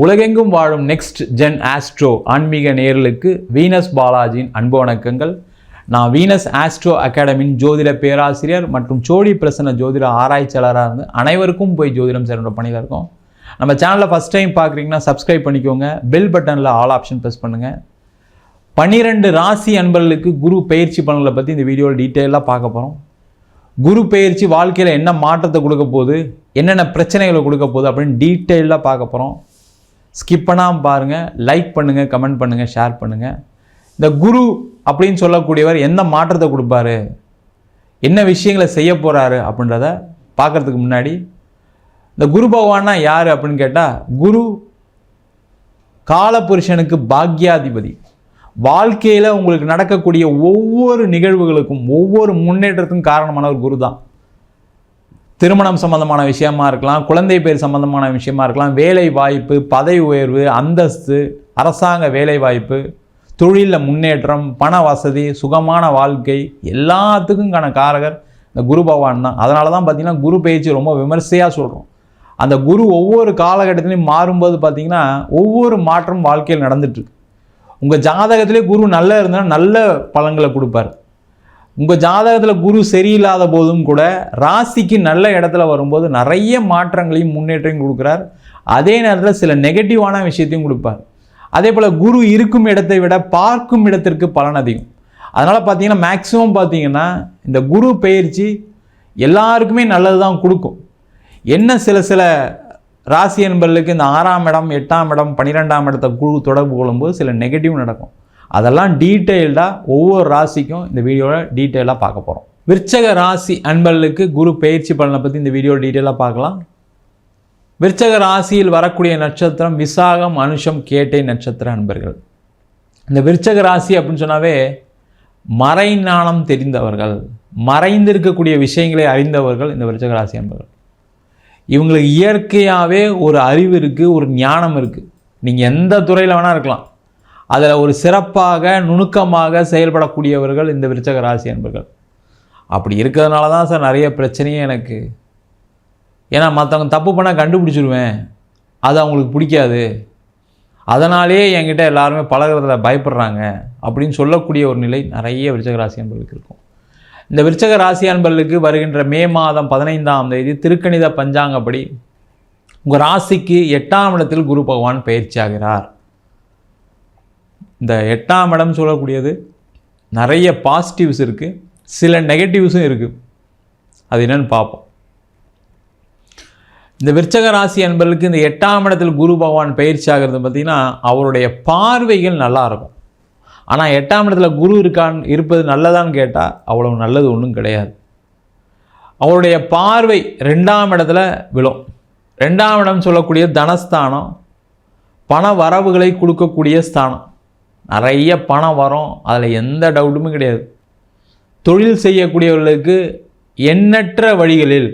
உலகெங்கும் வாழும் next gen astro ஆன்மீக நேயர்களுக்கு வீனஸ் பாலாஜியின் அன்பு வணக்கங்கள். நான் வீனஸ் ஆஸ்ட்ரோ அகாடமியின் ஜோதிட பேராசிரியர் மற்றும் சோழி பிரசன்ன ஜோதிட ஆராய்ச்சியாளராக இருந்து அனைவருக்கும் போய் ஜோதிடம் சேருன்ற பணியில் இருக்கோம். நம்ம சேனலில் ஃபஸ்ட் டைம் பார்க்குறீங்கன்னா சப்ஸ்கிரைப் பண்ணிக்கோங்க, பெல் பட்டனில் ஆல் ஆப்ஷன் ப்ரெஸ் பண்ணுங்கள். 12 ராசி அன்பர்களுக்கு குரு பயிற்சி பலன்களை பற்றி இந்த வீடியோவில் டீட்டெயிலாக பார்க்க போகிறோம். குரு பயிற்சி வாழ்க்கையில் என்ன மாற்றத்தை கொடுக்க போகுது, என்னென்ன பிரச்சனைகளை கொடுக்க போகுது அப்படின்னு டீட்டெயிலாக பார்க்க போகிறோம். ஸ்கிப் பண்ணாமல் பாருங்கள், லைக் பண்ணுங்கள், கமெண்ட் பண்ணுங்கள், ஷேர் பண்ணுங்கள். இந்த குரு அப்படின்னு சொல்லக்கூடியவர் எந்த மாற்றத்தை கொடுப்பாரு, என்ன விஷயங்களை செய்ய போகிறாரு அப்படின்றத பார்க்குறதுக்கு முன்னாடி இந்த குரு பகவான்னா யார் அப்படின்னு கேட்டால், குரு காலபுருஷனுக்கு பாக்யாதிபதி. வாழ்க்கையில் உங்களுக்கு நடக்கக்கூடிய ஒவ்வொரு நிகழ்வுகளுக்கும் ஒவ்வொரு முன்னேற்றத்துக்கும் காரணமானவர் குரு தான். திருமணம் சம்பந்தமான விஷயமா இருக்கலாம், குழந்தை பேர் சம்பந்தமான விஷயமா இருக்கலாம், வேலை வாய்ப்பு, பதவி உயர்வு, அந்தஸ்து, அரசாங்க வேலை வாய்ப்பு, தொழிலில் முன்னேற்றம், பண வசதி, சுகமான வாழ்க்கை, எல்லாத்துக்கும்கான காரகர் இந்த குரு பகவான் தான். அதனால தான் பார்த்திங்கன்னா குரு பயிற்சி ரொம்ப விமர்சையாக சொல்கிறோம். அந்த குரு ஒவ்வொரு காலகட்டத்திலையும் மாறும்போது பார்த்திங்கன்னா ஒவ்வொரு மாற்றம் வாழ்க்கையில் நடந்துட்டுருக்கு. உங்கள் ஜாதகத்திலே குரு நல்லா இருந்தால் நல்ல பலன்களை கொடுப்பார். உங்கள் ஜாதகத்தில் குரு சரியில்லாத போதும் கூட ராசிக்கு நல்ல இடத்துல வரும்போது நிறைய மாற்றங்களையும் முன்னேற்றத்தையும் கொடுக்குறார். அதே நேரத்தில் சில நெகட்டிவான விஷயத்தையும் கொடுப்பார். அதே போல் குரு இருக்கும் இடத்தை விட பார்க்கும் இடத்திற்கு பலன் அதிகம். அதனால் பார்த்தீங்கன்னா மேக்ஸிமம் பார்த்தீங்கன்னா இந்த குரு பயிற்சி எல்லாருக்குமே நல்லது தான் கொடுக்கும். என்ன சில ராசி என்பர்களுக்கு இந்த 6ஆம் இடம், 8ஆம் இடம், 12ஆம் இடத்தை குரு தொடர்பு கொள்ளும்போது சில நெகட்டிவ் நடக்கும். அதெல்லாம் டீட்டெயில்டாக ஒவ்வொரு ராசிக்கும் இந்த வீடியோவில் டீட்டெயிலாக பார்க்க போகிறோம். விருச்சக ராசி அன்பர்களுக்கு குரு பயிற்சி பலனை பற்றி இந்த வீடியோ டீட்டெயிலாக பார்க்கலாம். விருச்சக ராசியில் வரக்கூடிய நட்சத்திரம் விசாகம், அனுஷம், கேட்டை நட்சத்திர அன்பர்கள். இந்த விருச்சக ராசி அப்படின்னு சொன்னாவே மறைஞானம் தெரிந்தவர்கள், மறைந்திருக்கக்கூடிய விஷயங்களை அறிந்தவர்கள் இந்த விருச்சக ராசி அன்பர்கள். இவங்களுக்கு இயற்கையாகவே ஒரு அறிவு இருக்குது, ஒரு ஞானம் இருக்குது. நீங்கள் எந்த துறையில் வேணால் இருக்கலாம், அதில் ஒரு சிறப்பாக நுணுக்கமாக செயல்படக்கூடியவர்கள் இந்த விருச்சக ராசி அன்பர்கள். அப்படி இருக்கிறதுனால தான் சார் நிறைய பிரச்சனையே எனக்கு. ஏன்னா மற்றவங்க தப்பு பண்ணால் கண்டுபிடிச்சிருவேன், அது அவங்களுக்கு பிடிக்காது, அதனாலே என்கிட்ட எல்லாருமே பழகிறதுல பயப்படுறாங்க அப்படின்னு சொல்லக்கூடிய ஒரு நிலை நிறைய விருச்சக ராசி அன்பர்களுக்கு இருக்கும். இந்த விருச்சக ராசி அன்பர்களுக்கு வருகின்ற மே மாதம் 15ஆம் தேதி திருக்கணித பஞ்சாங்கப்படி உங்கள் ராசிக்கு 8ஆம் இடத்தில் குரு பகவான் பயிற்சி ஆகிறார். இந்த 8ஆம் இடம் சொல்லக்கூடியது நிறைய பாசிட்டிவ்ஸ் இருக்குது, சில நெகட்டிவ்ஸும் இருக்குது. அது என்னென்னு பார்ப்போம். இந்த விருச்சக ராசி அன்பர்களுக்கு இந்த 8ஆம் இடத்தில் குரு பகவான் பயிற்சி ஆகிறது பார்த்திங்கன்னா அவருடைய பார்வைகள் நல்லாயிருக்கும். ஆனால் 8ஆம் இடத்துல குரு இருப்பது நல்லதான்னு கேட்டால் அவ்வளவு நல்லது ஒன்றும் கிடையாது. அவருடைய பார்வை 2ஆம் இடத்துல விழும். 2ஆம் இடம் சொல்லக்கூடிய தனஸ்தானம், பண வரவுகளை கொடுக்கக்கூடிய ஸ்தானம். நிறைய பணம் வரும், அதில் எந்த டவுட்டுமே கிடையாது. தொழில் செய்யக்கூடியவர்களுக்கு எண்ணற்ற வழிகளில்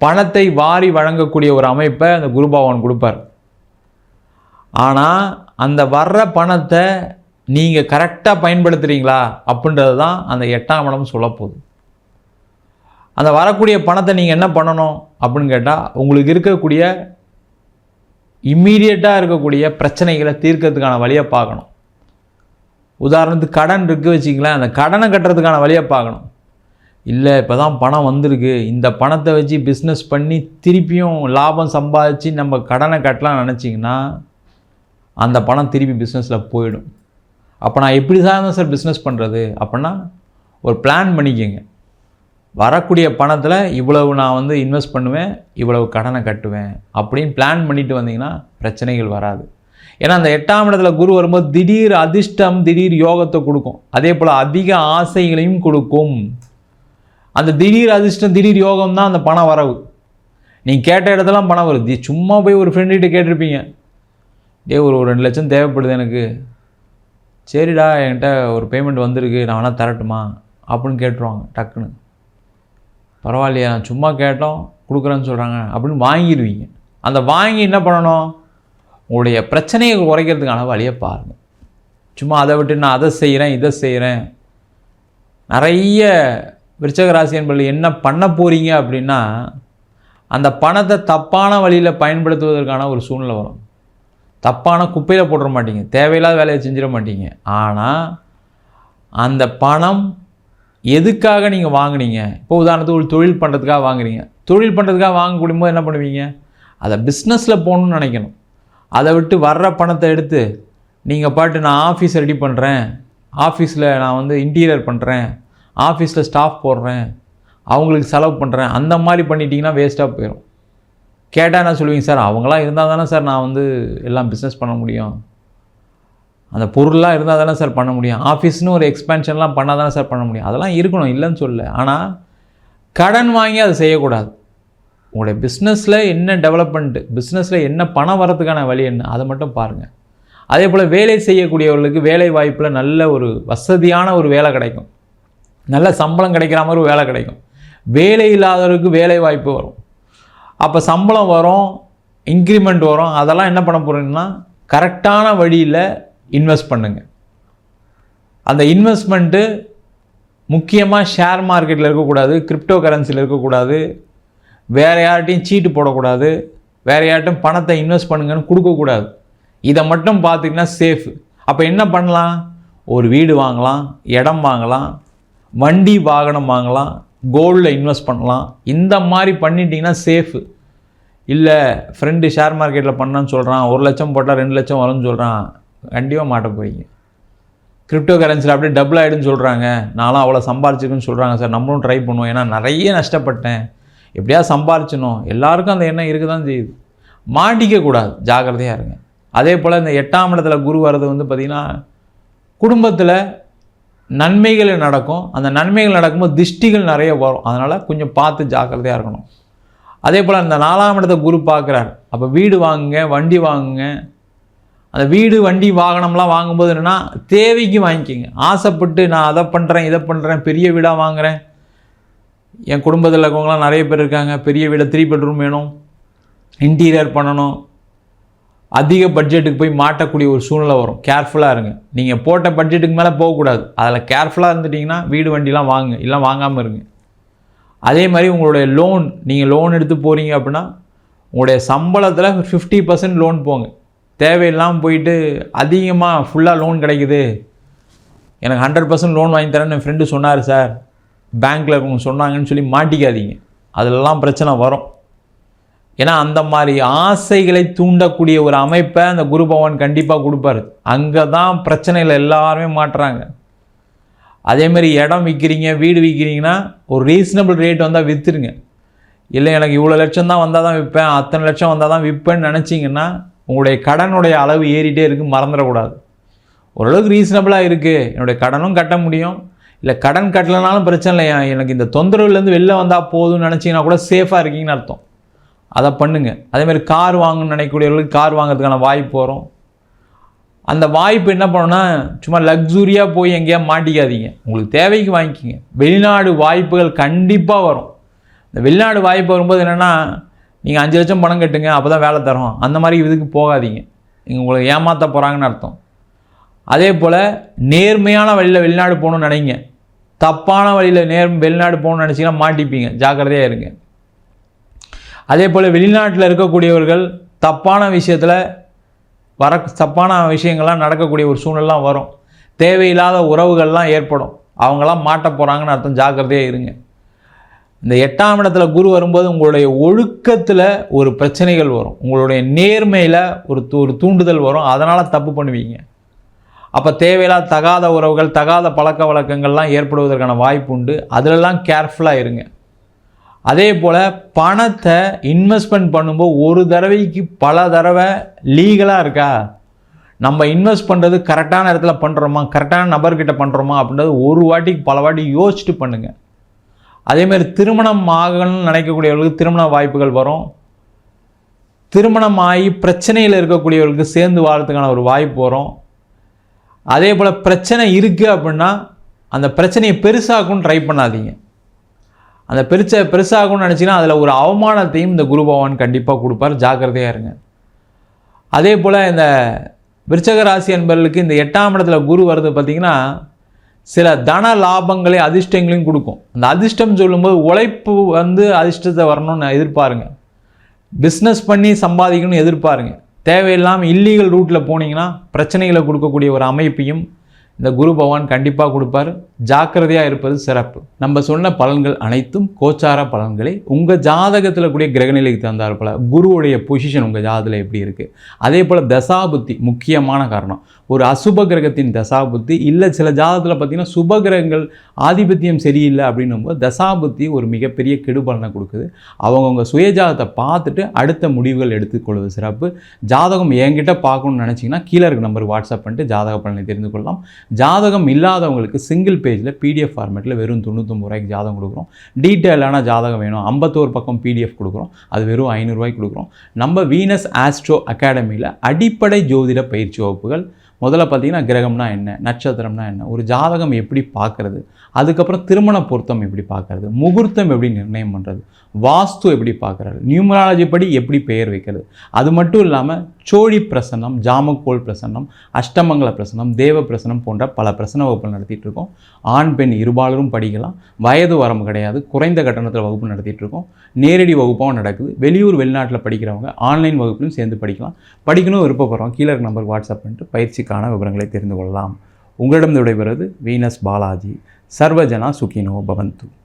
பணத்தை வாரி வழங்கக்கூடிய ஒரு அமைப்பை அந்த குரு பகவான் கொடுப்பார். ஆனால் அந்த வர்ற பணத்தை நீங்கள் கரெக்டாக பயன்படுத்துகிறீங்களா அப்படின்றது தான் அந்த 8ஆம் இடம் சொல்லப்போகுது. அந்த வரக்கூடிய பணத்தை நீங்கள் என்ன பண்ணணும் அப்படின்னு கேட்டால், உங்களுக்கு இருக்கக்கூடிய இம்மீடியட்டாக இருக்கக்கூடிய பிரச்சனைகளை தீர்க்கிறதுக்கான வழியை பார்க்கணும். உதாரணத்துக்கு கடன் இருக்குது வச்சிங்களேன், அந்த கடனை கட்டுறதுக்கான வழியை பார்க்கணும். இல்லை இப்போ தான் பணம் வந்திருக்கு, இந்த பணத்தை வச்சு பிஸ்னஸ் பண்ணி திருப்பியும் லாபம் சம்பாதிச்சு நம்ம கடனை கட்டலாம் நினச்சிங்கன்னா அந்த பணம் திருப்பி பிஸ்னஸில் போயிடும். அப்போ நான் எப்படி தான் சார் பிஸ்னஸ் பண்ணுறது அப்படின்னா ஒரு பிளான் பண்ணிக்கோங்க. வரக்கூடிய பணத்தில் இவ்வளவு நான் இன்வெஸ்ட் பண்ணுவேன், இவ்வளவு கடனை கட்டுவேன் அப்படின்னு பிளான் பண்ணிட்டு வந்தீங்கன்னா பிரச்சனைகள் வராது. ஏன்னா அந்த 8ஆம் இடத்துல குரு வரும்போது திடீர் அதிர்ஷ்டம், திடீர் யோகத்தை கொடுக்கும். அதே போல் அதிக ஆசைகளையும் கொடுக்கும். அந்த திடீர் அதிர்ஷ்டம், திடீர் யோகம் தான் அந்த பண வரவு. நீங்கள் கேட்ட இடத்துலாம் பணம் வருது. சும்மா போய் ஒரு ஃப்ரெண்டுகிட்ட கேட்டிருப்பீங்க, ஒரு 2 லட்சம் தேவைப்படுது எனக்கு, சரிடா என்கிட்ட ஒரு பேமெண்ட் வந்திருக்கு, நான் வேணால் தரட்டுமா அப்படின்னு கேட்டுருவாங்க. டக்குன்னு பரவாயில்லையா, நான் சும்மா கேட்டோம் கொடுக்குறேன்னு சொல்கிறாங்க அப்படின்னு வாங்கிடுவீங்க. அந்த வாங்கி என்ன பண்ணணும், உங்களுடைய பிரச்சனையை குறைக்கிறதுக்கான வழியை பாருங்கள். சும்மா அதை விட்டு நான் அதை செய்கிறேன் இதை செய்கிறேன். நிறைய விருச்சக ராசி என்பர்கள் என்ன பண்ண போகிறீங்க அப்படின்னா, அந்த பணத்தை தப்பான வழியில் பயன்படுத்துவதற்கான ஒரு சூழ்நிலை வரும். தப்பான குப்பையில் போட்டுற மாட்டீங்க, தேவையில்லாத வேலையை செஞ்சிட மாட்டீங்க. ஆனால் அந்த பணம் எதுக்காக நீங்கள் வாங்குனீங்க? இப்போ உதாரணத்துக்கு ஒரு தொழில் பண்ணுறதுக்காக வாங்குறீங்க. தொழில் பண்ணுறதுக்காக வாங்கக்கூடியும் போது என்ன பண்ணுவீங்க? அதை பிஸ்னஸில் போகணுன்னு நினைக்கணும். அதை விட்டு வர்ற பணத்தை எடுத்து நீங்கள் பாட்டு நான் ஆஃபீஸ் ரெடி பண்ணுறேன், ஆஃபீஸில் நான் வந்து இன்டீரியர் பண்ணுறேன், ஆஃபீஸில் ஸ்டாஃப் போடுறேன், அவங்களுக்கு செலவு பண்ணுறேன், அந்த மாதிரி பண்ணிட்டீங்கன்னா வேஸ்ட்டாக போயிடும். கேட்டால் என்ன சொல்லுவீங்க? சார் அவங்களாம் இருந்தால் தானே சார் நான் வந்து எல்லாம் பிஸ்னஸ் பண்ண முடியும், அந்த பொருள்லாம் இருந்தால் தானே சார் பண்ண முடியும், ஆஃபீஸ்னு ஒரு எக்ஸ்பேன்ஷன்லாம் பண்ணால் தானே சார் பண்ண முடியும். அதெல்லாம் இருக்கணும், இல்லைன்னு சொல்ல. ஆனால் கடன் வாங்கி அதை செய்யக்கூடாது. உங்களுடைய பிஸ்னஸில் என்ன டெவலப்மெண்ட்டு, பிஸ்னஸில் என்ன பணம் வரதுக்கான வழி என்ன, அதை மட்டும் பாருங்கள். அதே போல் வேலை செய்யக்கூடியவர்களுக்கு வேலை வாய்ப்பில் நல்ல ஒரு வசதியான ஒரு வேலை கிடைக்கும், நல்ல சம்பளம் கிடைக்கிற மாதிரி ஒரு வேலை கிடைக்கும். வேலை இல்லாதவருக்கு வேலை வாய்ப்பு வரும். அப்போ சம்பளம் வரும், இன்க்ரிமெண்ட் வரும். அதெல்லாம் என்ன பண்ண போகிறீங்கன்னா கரெக்டான வழியில் இன்வெஸ்ட் பண்ணுங்கள். அந்த இன்வெஸ்ட்மெண்ட்டு முக்கியமாக ஷேர் மார்க்கெட்டில் இருக்கக்கூடாது, கிரிப்டோ கரன்சியில் இருக்கக்கூடாது, வேறு யார்ட்டையும் சீட்டு போடக்கூடாது, வேறு யார்ட்டும் பணத்தை இன்வெஸ்ட் பண்ணுங்கன்னு கொடுக்கக்கூடாது. இதை மட்டும் பார்த்திங்கன்னா சேஃபு. அப்போ என்ன பண்ணலாம்? ஒரு வீடு வாங்கலாம், இடம் வாங்கலாம், வண்டி வாகனம் வாங்கலாம், கோல்டில் இன்வெஸ்ட் பண்ணலாம். இந்த மாதிரி பண்ணிட்டீங்கன்னா சேஃபு. இல்லை ஃப்ரெண்டு ஷேர் மார்க்கெட்டில் பண்ணான்னு சொல்கிறான், 1 லட்சம் போட்டால் 2 லட்சம் வரும்னு சொல்கிறான், கண்டிப்பாக மாட்ட போகிறீங்க. கிரிப்டோ கரன்சியில் அப்படியே டபுள் ஆகிடுன்னு சொல்கிறாங்க, நானும் அவ்வளோ சம்பாரிச்சிருக்குன்னு சொல்கிறாங்க சார், நம்மளும் ட்ரை பண்ணுவோம், ஏன்னா நிறைய நஷ்டப்பட்டேன், எப்படியா சம்பாரிச்சணும், எல்லாருக்கும் அந்த எண்ணம் இருக்க தான் செய்யுது. மாட்டிக்கக்கூடாது, ஜாக்கிரதையாக இருங்க. அதே போல் இந்த 8ஆம் இடத்துல குரு வர்றது வந்து பார்த்திங்கன்னா குடும்பத்தில் நன்மைகள் நடக்கும். அந்த நன்மைகள் நடக்கும்போது திஷ்டிகள் நிறைய வரும். அதனால் கொஞ்சம் பார்த்து ஜாக்கிரதையாக இருக்கணும். அதே போல் இந்த 4ஆம் இடத்தை குரு பார்க்குறார். அப்போ வீடு வாங்குங்க, வண்டி வாங்குங்க. அந்த வீடு வண்டி வாகனம்லாம் வாங்கும்போது என்னென்னா தேவைக்கு வாங்கிக்கிங்க. ஆசைப்பட்டு நான் அதை பண்ணுறேன் இதை பண்ணுறேன், பெரிய வீடாக வாங்குகிறேன், என் குடும்பத்தில் இருக்கவங்களாம் நிறைய பேர் இருக்காங்க, பெரிய வீடை 3 பெட்ரூம் வேணும், இன்டீரியர் பண்ணணும், அதிக பட்ஜெட்டுக்கு போய் மாட்டக்கூடிய ஒரு சூழ்நிலை வரும். கேர்ஃபுல்லாக இருங்க. நீங்கள் போட்ட பட்ஜெட்டுக்கு மேலே போகக்கூடாது. அதில் கேர்ஃபுல்லாக இருந்துட்டிங்கன்னா வீடு வண்டிலாம் வாங்குங்க, இல்லை வாங்காமல் இருங்க. அதே மாதிரி உங்களுடைய லோன், நீங்கள் லோன் எடுத்து போகிறீங்க அப்படின்னா உங்களுடைய சம்பளத்தில் 50% லோன் போங்க. தேவையில்லாமல் போயிட்டு அதிகமாக ஃபுல்லாக லோன் கிடைக்குது, எனக்கு 100% லோன் வாங்கி தரேன்னு என் ஃப்ரெண்டு சொன்னார் சார், பேங்க்கில் இருக்கவங்க சொன்னாங்கன்னு சொல்லி மாட்டிக்காதீங்க. அதிலெல்லாம் பிரச்சனை வரும். ஏன்னா அந்த மாதிரி ஆசைகளை தூண்டக்கூடிய ஒரு அமைப்பை அந்த குரு பகவான் கண்டிப்பாக கொடுப்பாரு. அங்கே தான் பிரச்சனையில் எல்லாருமே மாட்டுறாங்க. அதேமாதிரி இடம் விற்கிறீங்க, வீடு விற்கிறீங்கன்னா ஒரு ரீசனபிள் ரேட் வந்தால் விற்றுருங்க. இல்லை எனக்கு இவ்வளோ லட்சம் தான் வந்தால் தான் விற்பேன், அத்தனை லட்சம் வந்தால் தான் விற்பேன்னு நினச்சிங்கன்னா உங்களுடைய கடனுடைய அளவு ஏறிட்டே இருக்குது, மறந்துடக்கூடாது. ஓரளவுக்கு ரீசனபிளாக இருக்குது, என்னுடைய கடனும் கட்ட முடியும், இல்லை கடன் கட்டலைனாலும் பிரச்சனை இல்லையா, எனக்கு இந்த தொந்தரவுலேருந்து வெளில வந்தால் போதும்னு நினச்சிங்கன்னா கூட சேஃபாக இருக்கீங்கன்னு அர்த்தம். அதை பண்ணுங்கள். அதேமாதிரி கார் வாங்கணும்னு நினைக்கக்கூடியவர்களுக்கு கார் வாங்கிறதுக்கான வாய்ப்பு வரும். அந்த வாய்ப்பு என்ன பண்ணணும்னா சும்மா லக்ஸூரியாக போய் எங்கேயா மாட்டிக்காதீங்க, உங்களுக்கு தேவைக்கு வாங்கிக்கிங்க. வெளிநாடு வாய்ப்புகள் கண்டிப்பாக வரும். இந்த வெளிநாடு வாய்ப்பு வரும்போது என்னென்னா நீங்கள் 5 லட்சம் பணம் கட்டுங்க அப்போ தான் வேலை தரோம், அந்த மாதிரி இதுக்கு போகாதீங்க, நீங்கள் உங்களை ஏமாற்ற போகிறாங்கன்னு அர்த்தம். அதே போல் நேர்மையான வழியில் வெளிநாடு போகணுன்னு நினைங்க, தப்பான வழியில் வெளிநாடு போகணுன்னு நினச்சிங்கன்னா மாட்டிப்பீங்க, ஜாக்கிரதையாக இருங்க. அதே போல் வெளிநாட்டில் இருக்கக்கூடியவர்கள் தப்பான விஷயத்தில் தப்பான விஷயங்கள்லாம் நடக்கக்கூடிய ஒரு சூழ்நிலாம் வரும், தேவையில்லாத உறவுகள்லாம் ஏற்படும், அவங்களாம் மாட்ட போகிறாங்கன்னு அர்த்தம், ஜாக்கிரதையாக இருங்க. இந்த 8ஆம் இடத்துல குரு வரும்போது உங்களுடைய ஒழுக்கத்தில் ஒரு பிரச்சனைகள் வரும், உங்களுடைய நேர்மையில் ஒரு தூண்டுதல் வரும், அதனால் தப்பு பண்ணுவீங்க. அப்போ தேவையில்லாத தகாத உறவுகள், தகாத பழக்க வழக்கங்கள்லாம் ஏற்படுவதற்கான வாய்ப்பு உண்டு, அதிலெல்லாம் கேர்ஃபுல்லாக இருங்க. அதே போல் பணத்தை இன்வெஸ்ட்மெண்ட் பண்ணும்போது ஒரு தடவைக்கு பல தடவை லீகலாக இருக்கா, நம்ம இன்வெஸ்ட் பண்ணுறது கரெக்டான இடத்துல பண்ணுறோமா, கரெக்டான நபர்கிட்ட பண்ணுறோமா அப்படின்றது ஒரு வாட்டிக்கு பல வாட்டி யோசிச்சுட்டு பண்ணுங்கள். அதேமாதிரி திருமணம் ஆகணும்னு நினைக்கக்கூடியவர்களுக்கு திருமண வாய்ப்புகள் வரும். திருமணம் ஆகி பிரச்சனையில் இருக்கக்கூடியவர்களுக்கு சேர்ந்து வாழறதுக்கான ஒரு வாய்ப்பு வரும். அதே போல் பிரச்சனை இருக்குது அப்படின்னா அந்த பிரச்சனையை பெருசாகணும்னு ட்ரை பண்ணாதீங்க. அந்த பெருசாகணும்னு நினச்சிங்கன்னா அதில் ஒரு அவமானத்தையும் இந்த குரு பகவான் கண்டிப்பாக கொடுப்பார், ஜாக்கிரதையாக இருங்க. அதே போல் இந்த விருச்சக ராசி அன்பர்களுக்கு இந்த 8ஆம் இடத்துல குரு வருது பார்த்திங்கன்னா சில தன லாபங்களை அதிர்ஷ்டங்களையும் கொடுக்கும். அந்த அதிர்ஷ்டம் சொல்லும்போது உழைப்பு அதிர்ஷ்டத்தை வரணும்னு எதிர்பாருங்க, பிஸ்னஸ் பண்ணி சம்பாதிக்கணும்னு எதிர்பாருங்க. தேவையில்லாமல் இல்லீகல் ரூட்டில் போனீங்கன்னா பிரச்சனைகளை கொடுக்கக்கூடிய ஒரு அமைப்பையும் இந்த குரு பகவான் கண்டிப்பாக கொடுப்பார். ஜாக்கிரதையாக இருப்பது சிறப்பு. நம்ம சொன்ன பலன்கள் அனைத்தும் கோச்சார பலன்களே. உங்கள் ஜாதகத்தில் கூடிய கிரகநிலைக்கு தந்தார் போல் குருவுடைய பொசிஷன் உங்கள் ஜாதகத்தில் எப்படி இருக்குது, அதே போல் தசாபுத்தி முக்கியமான காரணம். ஒரு அசுப கிரகத்தின் தசாபுத்தி இல்லை, சில ஜாதகத்தில் பார்த்திங்கன்னா சுப கிரகங்கள் ஆதிபத்தியம் சரியில்லை அப்படின்னும்போது தசாபுத்தி ஒரு மிகப்பெரிய கெடுபலனை கொடுக்குது. அவங்கவுங்க சுயஜாதத்தை பார்த்துட்டு அடுத்த முடிவுகள் எடுத்துக்கொள்வது சிறப்பு. ஜாதகம் என்கிட்ட பார்க்கணும்னு நினச்சிங்கன்னா கீழே இருக்க நம்பருக்கு வாட்ஸ்அப் பண்ணிட்டு ஜாதக பலனை தெரிந்து கொள்ளலாம். ஜாதகம் இல்லாதவங்களுக்கு சிங்கிள் பேஜில் பிடிஎஃப் ஃபார்மேட்டில் வெறும் 99 ரூபாய்க்கு ஜாதகம் கொடுக்குறோம். டீட்டெயிலான ஜாதகம் வேணும் 51 பக்கம் பிடிஎஃப் கொடுக்குறோம், அது வெறும் 500 ரூபாய்க்கு கொடுக்குறோம். நம்ம வீனஸ் ஆஸ்ட்ரோ அகாடமியில் அடிப்படை ஜோதிட பயிற்சி வகுப்புகள். முதல்ல பார்த்தீங்கன்னா கிரகம்னா என்ன, நட்சத்திரம்னா என்ன, ஒரு ஜாதகம் எப்படி பார்க்குறது, அதுக்கப்புறம் திருமண பொருத்தம் எப்படி பார்க்குறது, முகூர்த்தம் எப்படி நிர்ணயம் பண்ணுறது, வாஸ்து எப்படி பார்க்குறது, நியூமராலஜி படி எப்படி பெயர் வைக்கிறது, அது மட்டும் இல்லாமல் சோழி பிரசன்னம், ஜாமக்கோள் பிரசன்னம், அஷ்டமங்கல பிரசன்னம், தேவ பிரசன்னம் போன்ற பல பிரசன்ன வகுப்புகள் நடத்திட்டு இருக்கோம். ஆண் பெண் இருபாலரும் படிக்கலாம். வயது வரம்பு கிடையாது. குறைந்த கட்டணத்தில் வகுப்பு நடத்திட்டு இருக்கோம். நேரடி வகுப்பாகவும் நடக்குது. வெளியூர் வெளிநாட்டில் படிக்கிறவங்க ஆன்லைன் வகுப்புலையும் சேர்ந்து படிக்கலாம். படிக்கணும் விருப்பப்படுறோம் கீழே இருக்க நம்பருக்கு வாட்ஸ்அப் பண்ணிட்டு பயிற்சிக்கான விவரங்களை தெரிந்து கொள்ளலாம். உங்களிடம் விடைபெறுவது வீனஸ் பாலாஜி. சர்வஜனா சுகினோ பவந்து.